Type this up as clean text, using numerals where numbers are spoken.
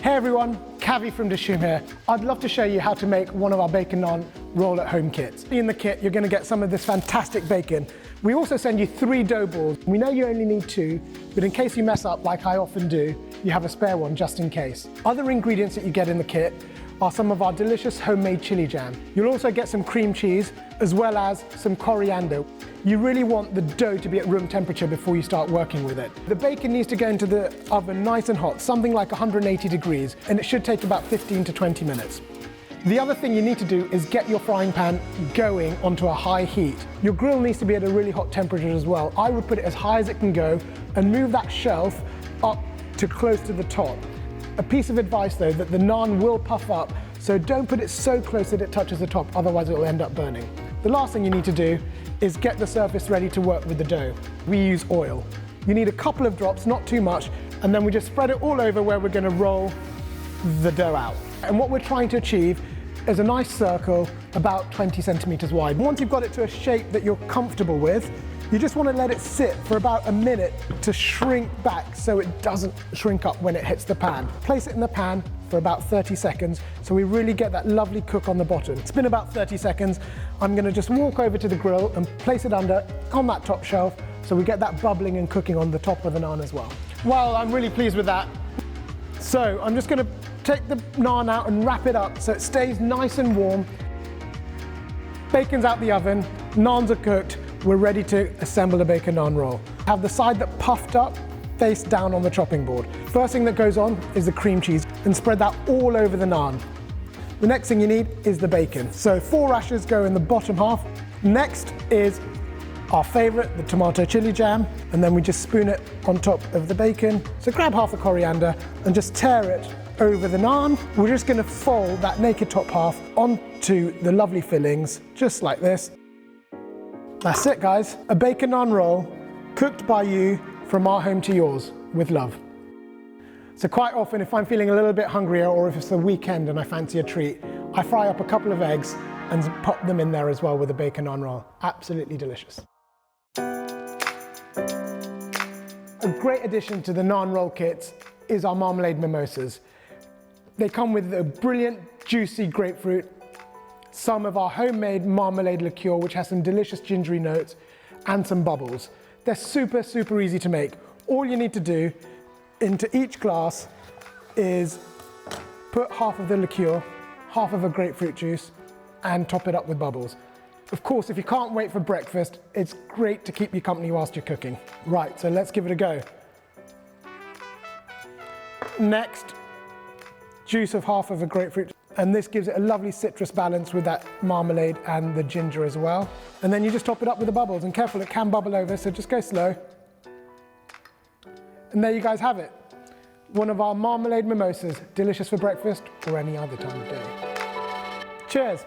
Hey everyone, Kavi from Dishum here. I'd love to show you how to make one of our Bacon Naan Roll at home kits. In the kit, you're going to get some of this fantastic bacon. We also send you 3 dough balls. We know you only need 2, but in case you mess up, like I often do, you have a spare one just in case. Other ingredients that you get in the kit are some of our delicious homemade chili jam. You'll also get some cream cheese, as well as some coriander. You really want the dough to be at room temperature before you start working with it. The bacon needs to go into the oven nice and hot, something like 180 degrees, and it should take about 15 to 20 minutes. The other thing you need to do is get your frying pan going onto a high heat. Your grill needs to be at a really hot temperature as well. I would put it as high as it can go and move that shelf up to close to the top. A piece of advice though, that the naan will puff up, so don't put it so close that it touches the top, otherwise it will end up burning. The last thing you need to do is get the surface ready to work with the dough. We use oil. You need a couple of drops, not too much, and then we just spread it all over where we're going to roll the dough out. And what we're trying to achieve is a nice circle about 20 centimeters wide. Once you've got it to a shape that you're comfortable with, you just want to let it sit for about a minute to shrink back so it doesn't shrink up when it hits the pan. Place it in the pan for about 30 seconds so we really get that lovely cook on the bottom. It's been about 30 seconds. I'm going to just walk over to the grill and place it under on that top shelf so we get that bubbling and cooking on the top of the naan as well. Well, I'm really pleased with that. So I'm just going to take the naan out and wrap it up so it stays nice and warm. Bacon's out the oven, naans are cooked. We're ready to assemble a Bacon Naan Roll. Have the side that puffed up face down on the chopping board. First thing that goes on is the cream cheese, and spread that all over the naan. The next thing you need is the bacon. So 4 rashers go in the bottom half. Next is our favorite, the tomato chili jam, and then we just spoon it on top of the bacon. So grab half the coriander and just tear it over the naan. We're just gonna fold that naked top half onto the lovely fillings, just like this. That's it, guys. A Bacon Naan Roll, cooked by you from our home to yours, with love. So quite often, if I'm feeling a little bit hungrier or if it's the weekend and I fancy a treat, I fry up a couple of eggs and pop them in there as well with a Bacon Naan Roll. Absolutely delicious. A great addition to the Naan Roll kits is our Marmalade Mimosas. They come with a brilliant, juicy grapefruit, some of our homemade marmalade liqueur, which has some delicious gingery notes, and some bubbles. They're super, super easy to make. All you need to do into each glass is put half of the liqueur, half of a grapefruit juice, and top it up with bubbles. Of course, if you can't wait for breakfast, it's great to keep you company whilst you're cooking. Right, so let's give it a go. Next, juice of half of a grapefruit. And this gives it a lovely citrus balance with that marmalade and the ginger as well. And then you just top it up with the bubbles, and careful, it can bubble over, so just go slow. And there you guys have it. One of our marmalade mimosas, delicious for breakfast or any other time of day. Cheers.